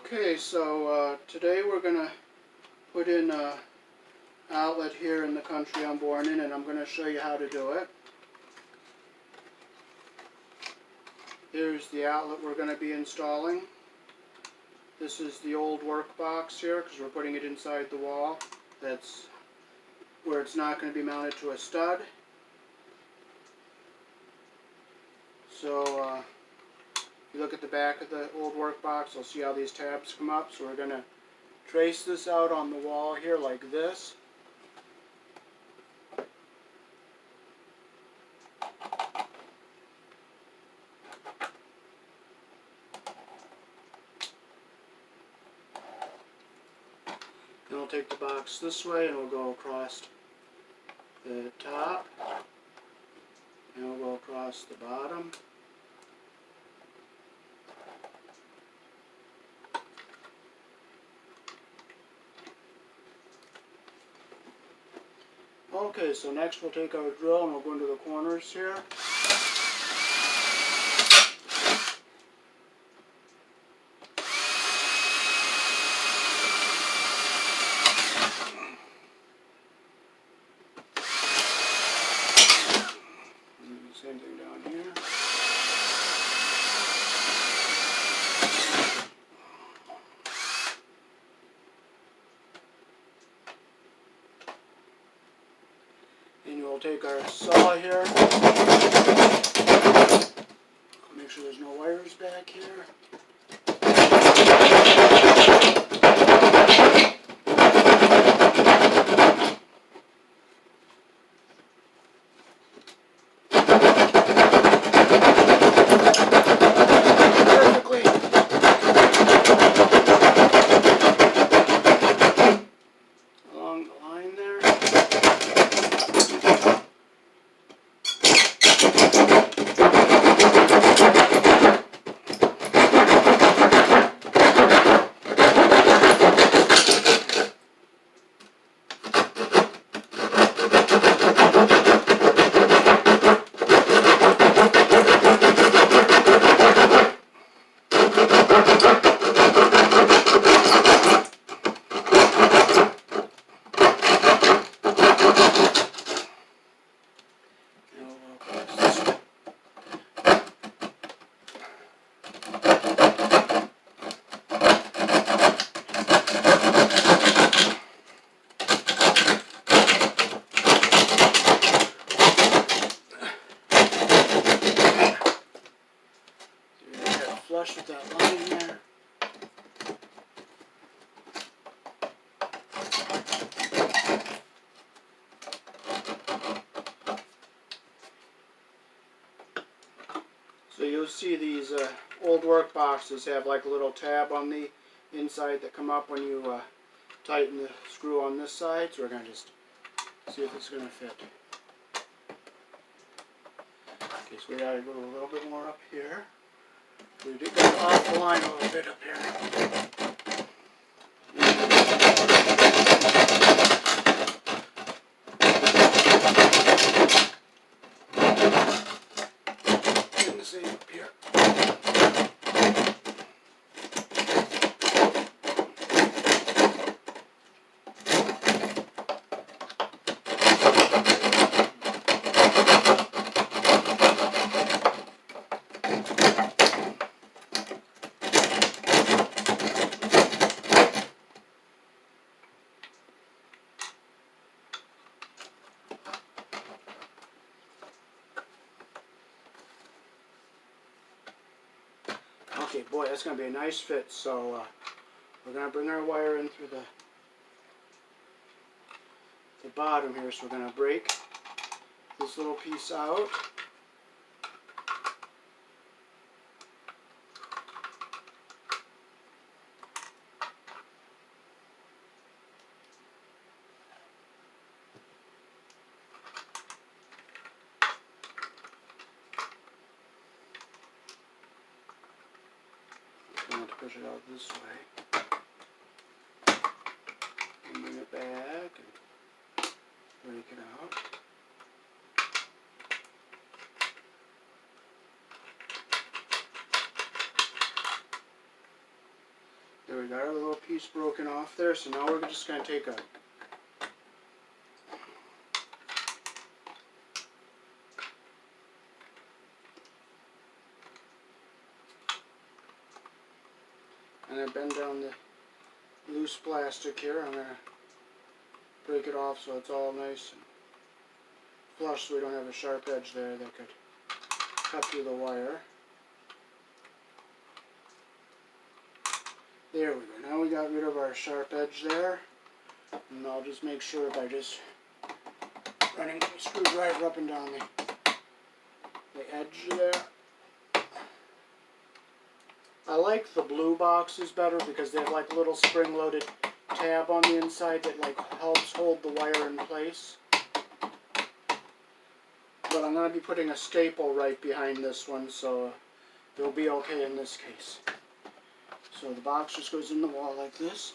Okay, so today we're going to put in an outlet here in the country I'm born in, and I'm going to show you how to do it. Here's the outlet we're going to be installing. This is the old work box here because we're putting it inside the wall. That's where it's not going to be mounted to a stud. So if you look at the back of the old work box, you'll see how these tabs come up. So we're going to trace this out on the wall here like this. Then we'll take the box this way and we'll go across the top, and we'll go across the bottom. Okay, so next we'll take our drill and we'll go into the corners here. Same thing down here. And we'll take our saw here. Make sure there's no wires back here. Flush with that line there. So you'll see these old work boxes have like a little tab on the inside that come up when you tighten the screw on this side. So we're going to just see if it's going to fit. Okay, so we got to go a little bit more up here. We did go off the line a little bit up here. And the same up here. Okay, boy, that's going to be a nice fit. So we're going to bring our wire in through the bottom here. So we're going to break this little piece out. I'm going to push it out this way. And bring it back and break it out. There we got our little piece broken off there, so now we're just going to take a and I bend down the loose plastic here. I'm going to break it off so it's all nice and flush so we don't have a sharp edge there that could cut through the wire. There we go. Now we got rid of our sharp edge there. And I'll just make sure by just running the screwdriver up and down the edge there. I like the blue boxes better because they have like a little spring-loaded tab on the inside that like helps hold the wire in place. But I'm going to be putting a staple right behind this one, so it'll be okay in this case. So the box just goes in the wall like this.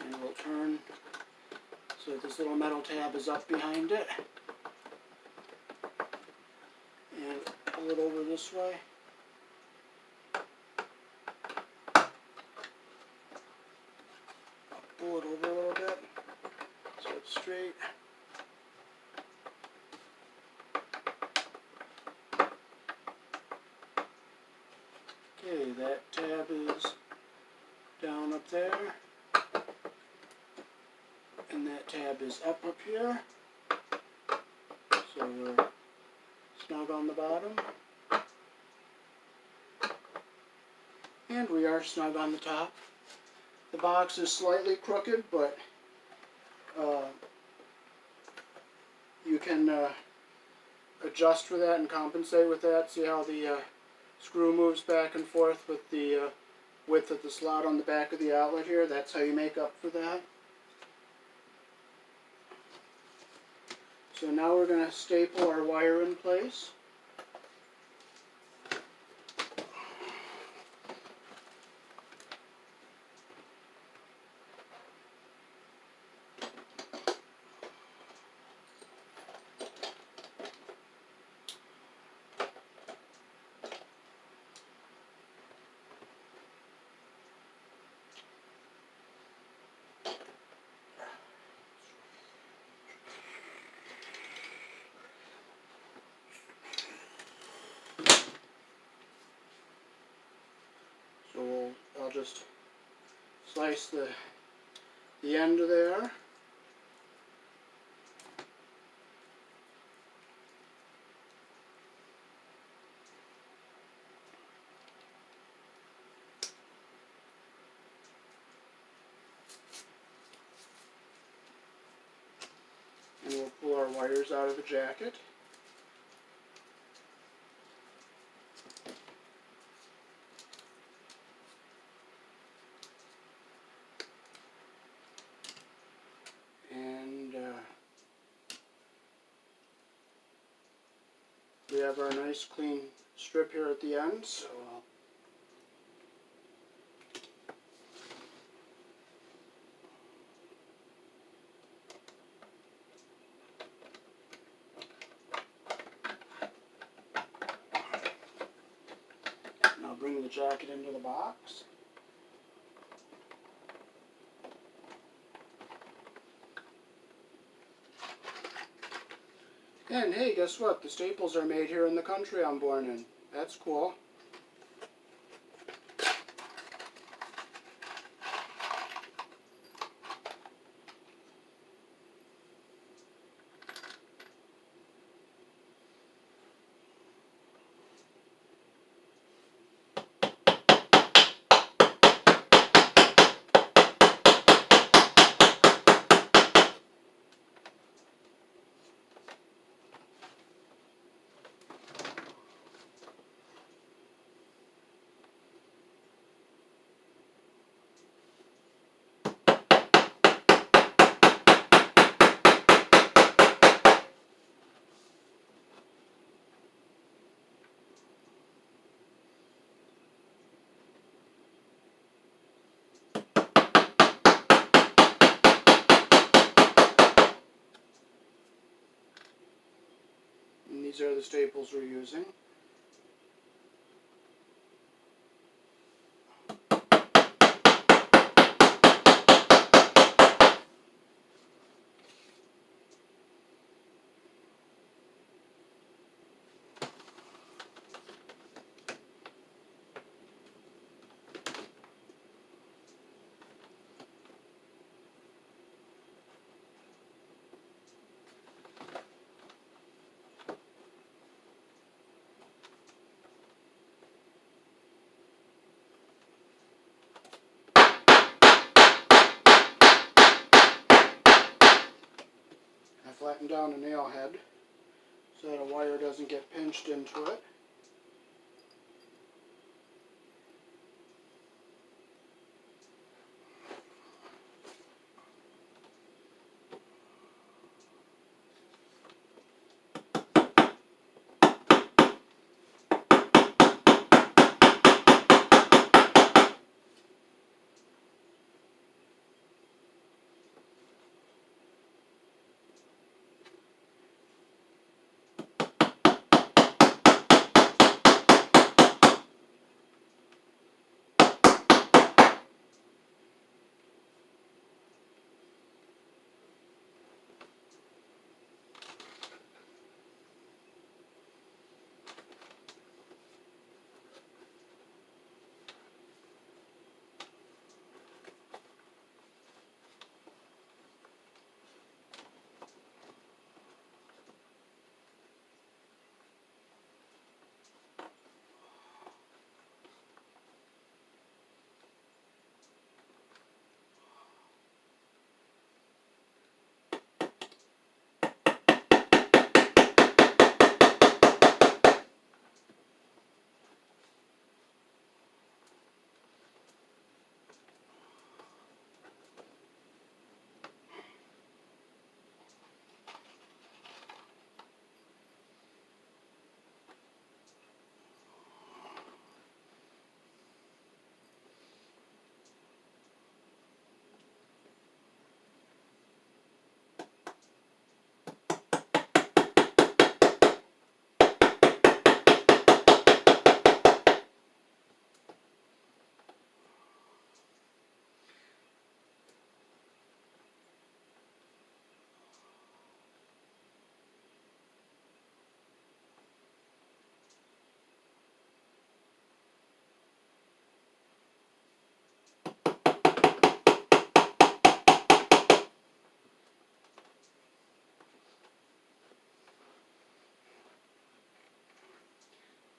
And we'll turn so that this little metal tab is up behind it. And pull it over this way. Pull it over a little bit so it's straight. Okay, that tab is down up there, and that tab is up here, so we're snug on the bottom, and we are snug on the top. The box is slightly crooked, but you can adjust for that and compensate with that. See how the screw moves back and forth with the width of the slot on the back of the outlet here? That's how you make up for that. So now we're going to staple our wire in place. So I'll just slice the end of there. And we'll pull our wires out of the jacket. And we have our nice clean strip here at the end, so I'll bring the jacket into the box. And hey, guess what? The staples are made here in the country I'm born in. That's cool. These are the staples we're using. I flatten down the nail head so that a wire doesn't get pinched into it.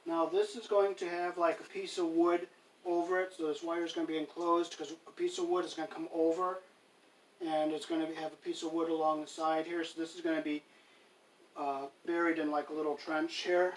Now this is going to have like a piece of wood over it, so this wire is going to be enclosed because a piece of wood is going to come over, and it's going to have a piece of wood along the side here, so this is going to be buried in like a little trench here.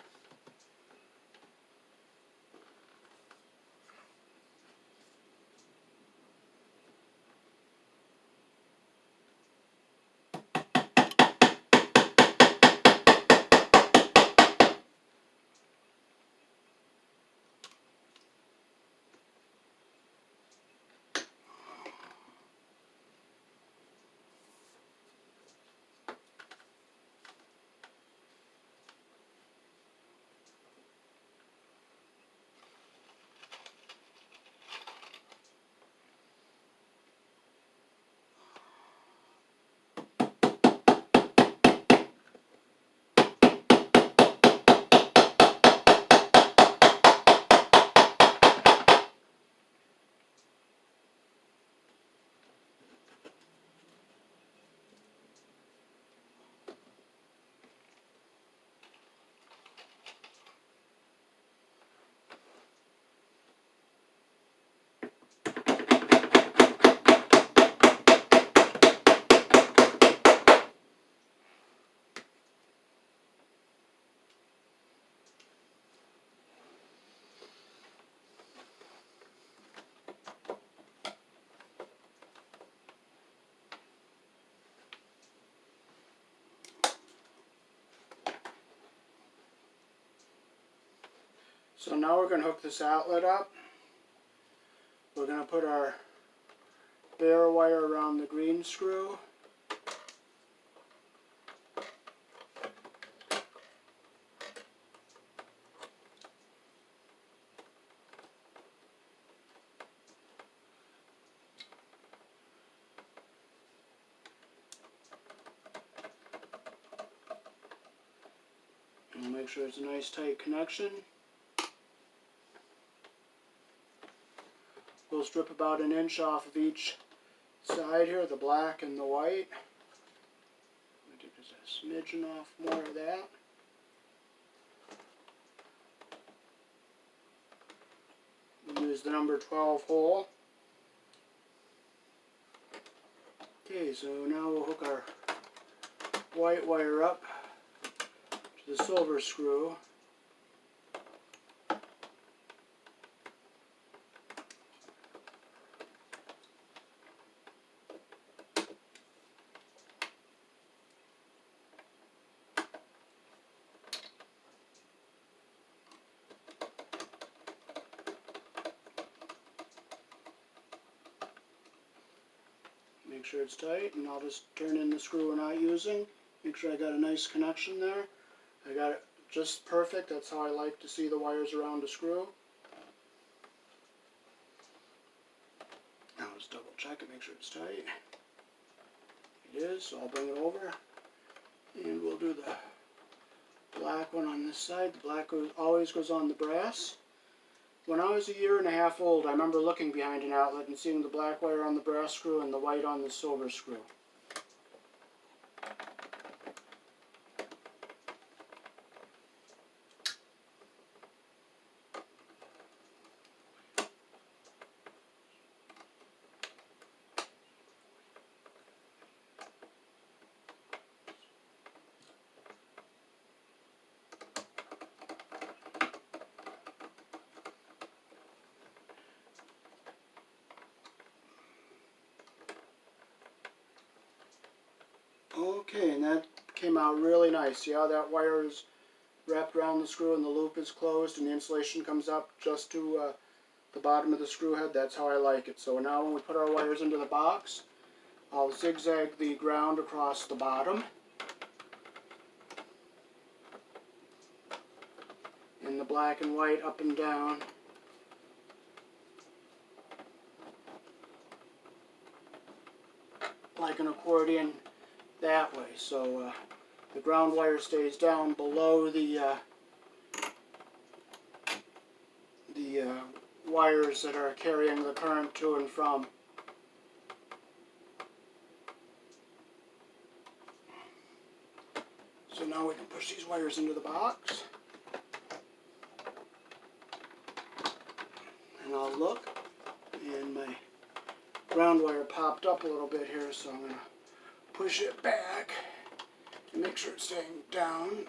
So now we're going to hook this outlet up. We're going to put our bare wire around the green screw. make sure it's a nice tight connection. We'll strip about 1 inch off of each side here, the black and the white. I'm going to take just a smidgen off more of that. We'll use the number 12 hole. Okay, so now we'll hook our white wire up to the silver screw. Make sure it's tight, and I'll just turn in the screw we're not using. Make sure I got a nice connection there. I got it just perfect. That's how I like to see the wires around a screw. Now let's double check it, make sure it's tight. It is, so I'll bring it over. And we'll do the black one on this side. The black always goes on the brass. When I was 1.5 years old, I remember looking behind an outlet and seeing the black wire on the brass screw and the white on the silver screw. Okay, and that came out really nice. See how that wire is wrapped around the screw and the loop is closed and the insulation comes up just to the bottom of the screw head? That's how I like it. So now when we put our wires into the box, I'll zigzag the ground across the bottom and the black and white up and down. Like an accordion that way. So the ground wire stays down below the wires that are carrying the current to and from. So now we can push these wires into the box. And I'll look, and my ground wire popped up a little bit here, so I'm going to push it back and make sure it's staying down.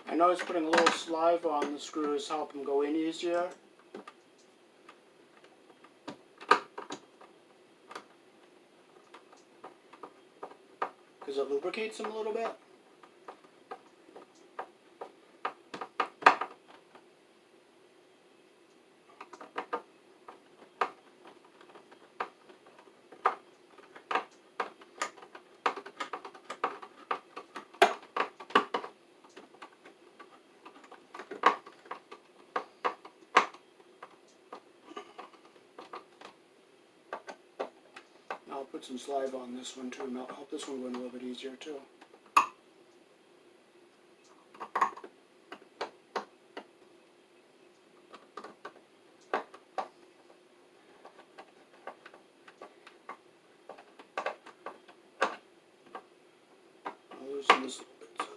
I notice putting a little saliva on the screws help them go in easier. Because it lubricates them a little bit. I'll put some saliva on this one too, and I'll help this one go in a little bit easier too. I'll loosen this a little bit so that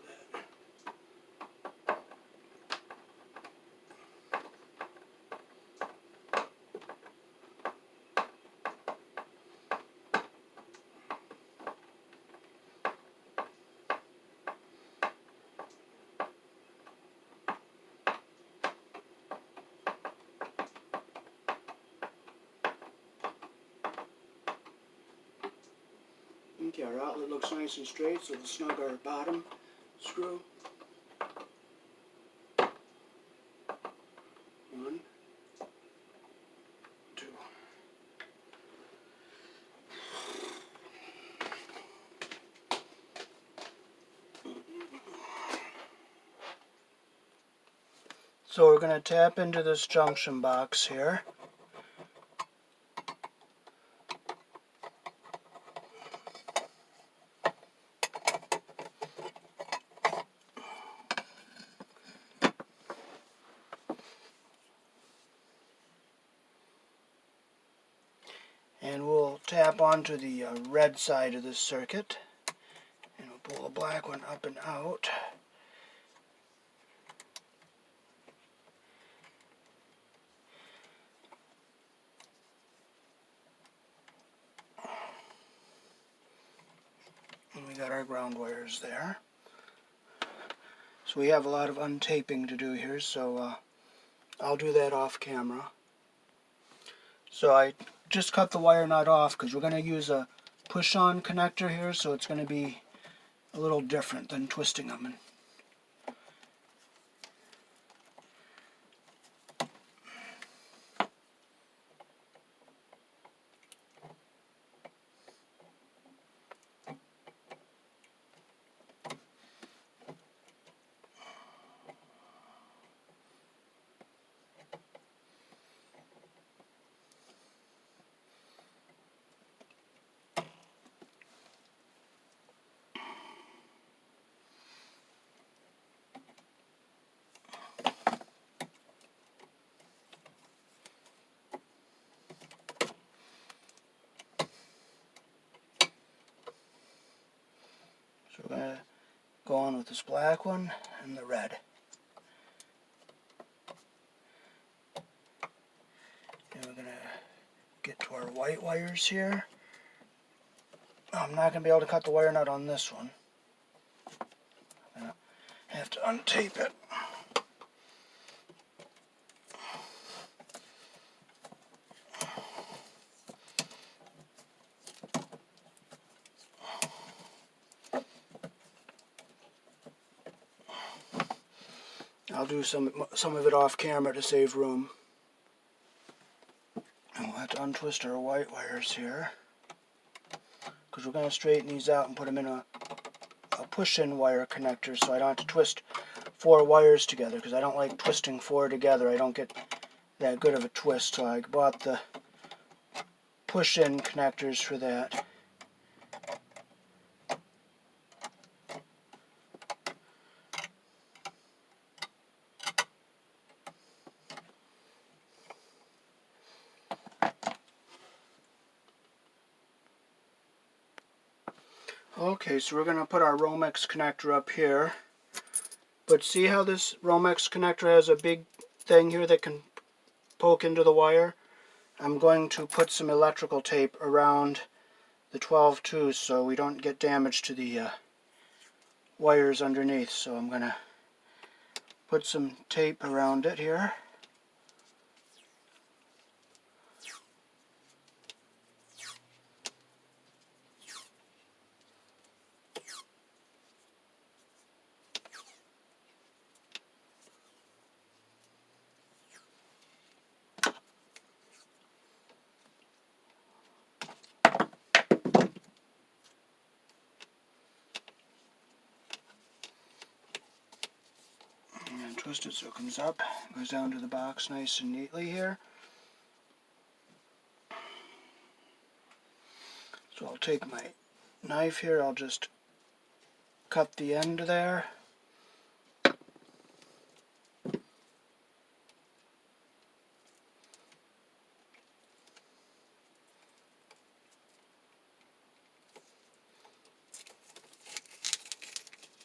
okay, our outlet looks nice and straight, so we'll snug our bottom screw. So we're going to tap into this junction box here. And we'll tap onto the red side of this circuit. And we'll pull the black one up and out. And we got our ground wires there. So we have a lot of untaping to do here, so I'll do that off camera. So I just cut the wire nut off because we're going to use a push-on connector here, so it's going to be a little different than twisting them. So we're going to go on with this black one and the red. And we're going to get to our white wires here. I'm not going to be able to cut the wire nut on this one. I'm going to have to untape it. I'll do some of it off camera to save room. And we'll have to untwist our white wires here, because we're going to straighten these out and put them in a push-in wire connector, so I don't have to twist 4 wires together, because I don't like twisting 4 together. I don't get that good of a twist, so I bought the push-in connectors for that. Okay, so we're going to put our Romex connector up here. But see how this Romex connector has a big thing here that can poke into the wire? I'm going to put some electrical tape around the 12-2 so we don't get damage to the wires underneath. So I'm going to put some tape around it here. And twist it so it comes up, goes down to the box nice and neatly here. So I'll take my knife here, I'll just cut the end there.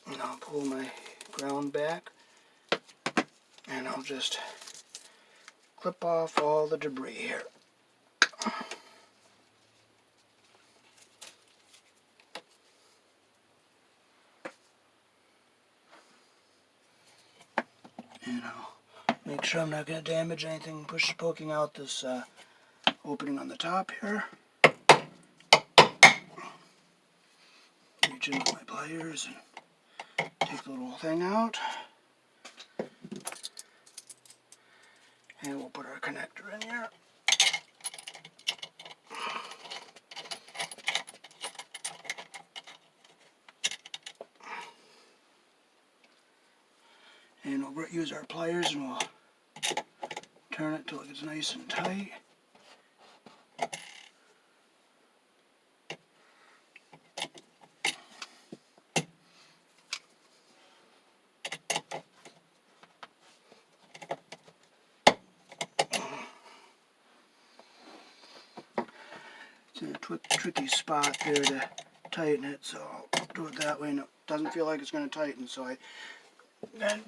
And I'll pull my ground back, and I'll just clip off all the debris here. And I'll make sure I'm not going to damage anything poking out this opening on the top here. Reach into my pliers and take the little thing out. And we'll put our connector in here. And we'll use our pliers and we'll turn it till it gets nice and tight. It's in a tricky spot there to tighten it, so I'll do it that way, and it doesn't feel like it's going to tighten, so I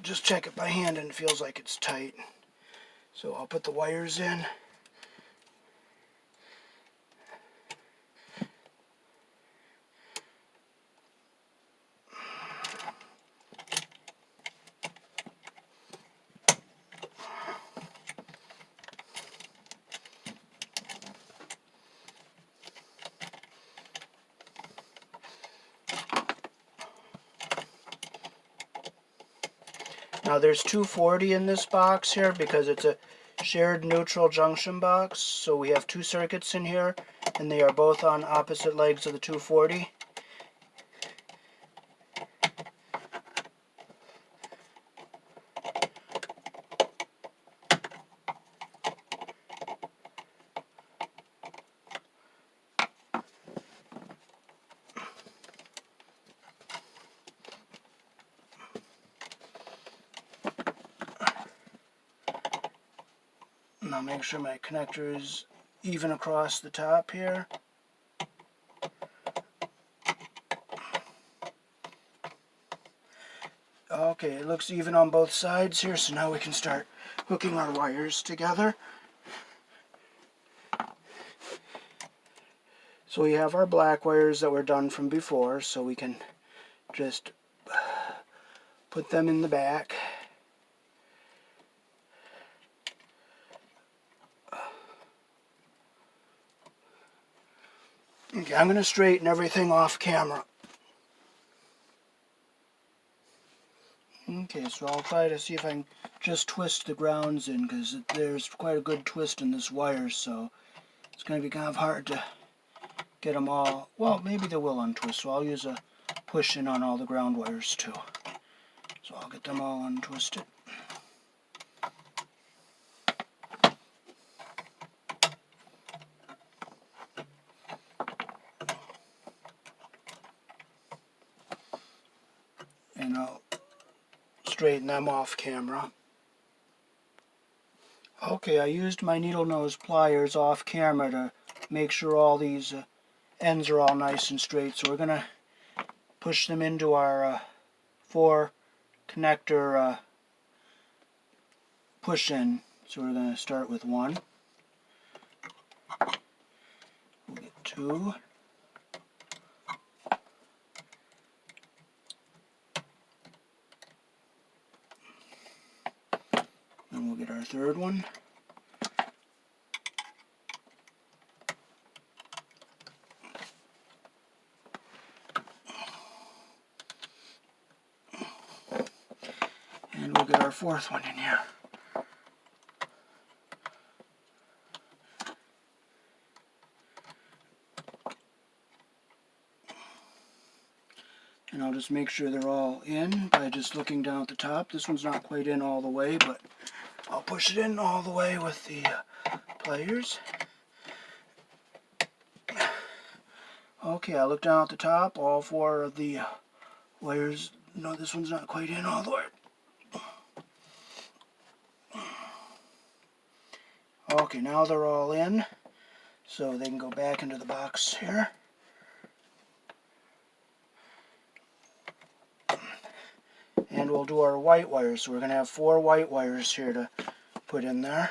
just check it by hand and it feels like it's tight. So I'll put the wires in. Now there's 240 in this box here because it's a shared neutral junction box. So we have two circuits in here and they are both on opposite legs of the 240. And I'll make sure my connector is even across the top here. Okay, it looks even on both sides here, so now we can start hooking our wires together. So we have our black wires that were done from before, so we can just put them in the back. Okay, I'm going to straighten everything off camera. Okay, so I'll try to see if I can just twist the grounds in, because there's quite a good twist in this wire, so it's going to be kind of hard to get them all. Well, maybe they will untwist, so I'll use a push in on all the ground wires too. So I'll get them all untwisted. And I'll straighten them off camera. Okay, I used my needle nose pliers off camera to make sure all these ends are all nice and straight. So we're going to push them into our 4 connector push in. So we're going to start with 1. We'll get 2. Then we'll get our 3rd one. And we'll get our 4th one in here. And I'll just make sure they're all in by just looking down at the top. This one's not quite in all the way, but I'll push it in all the way with the pliers. Okay, I look down at the top. All 4 of the wires. No, this one's not quite in all the way. Okay, now they're all in, so they can go back into the box here. And we'll do our white wires. So we're going to have 4 white wires here to put in there.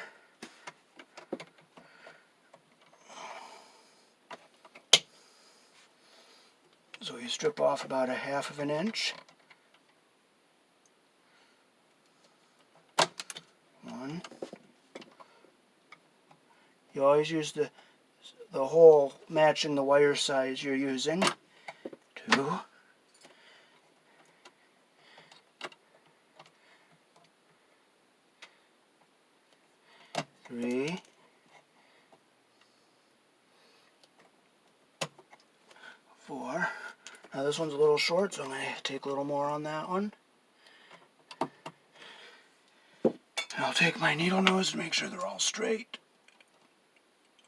So you strip off about 1/2 of an inch. 1. You always use the hole matching the wire size you're using. 2. 3. 4. Now this one's a little short, so I'm going to take a little more on that one. I'll take my needle nose and make sure they're all straight.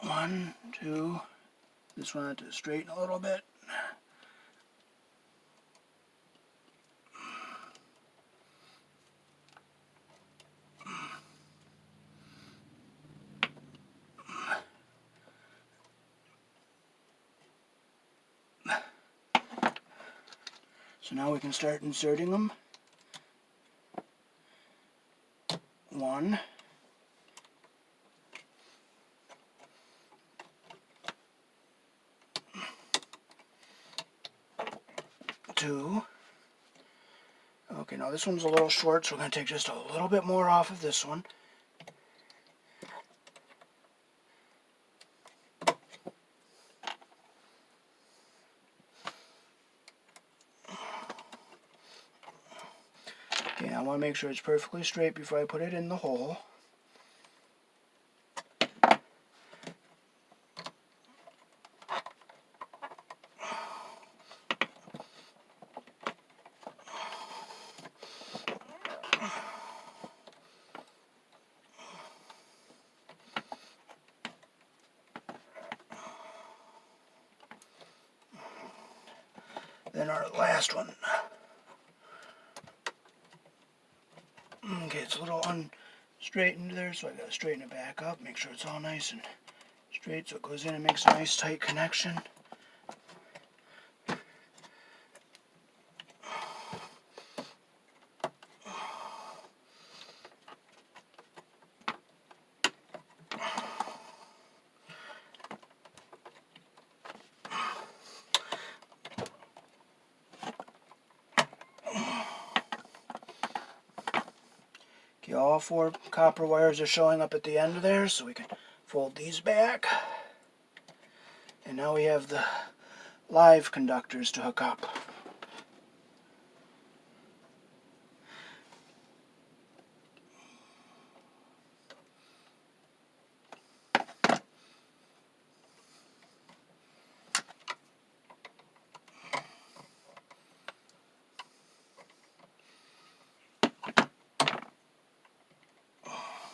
1, 2. This one I have to straighten a little bit. So now we can start inserting them. 1. 2. Okay, now this one's a little short, so we're going to take just a little bit more off of this one. Okay, I want to make sure it's perfectly straight before I put it in the hole. Then our last one. Okay, it's a little unstraightened there, so I gotta straighten it back up, make sure it's all nice and straight so it goes in and makes a nice tight connection. Okay, all 4 copper wires are showing up at the end there, so we can fold these back. And now we have the live conductors to hook up.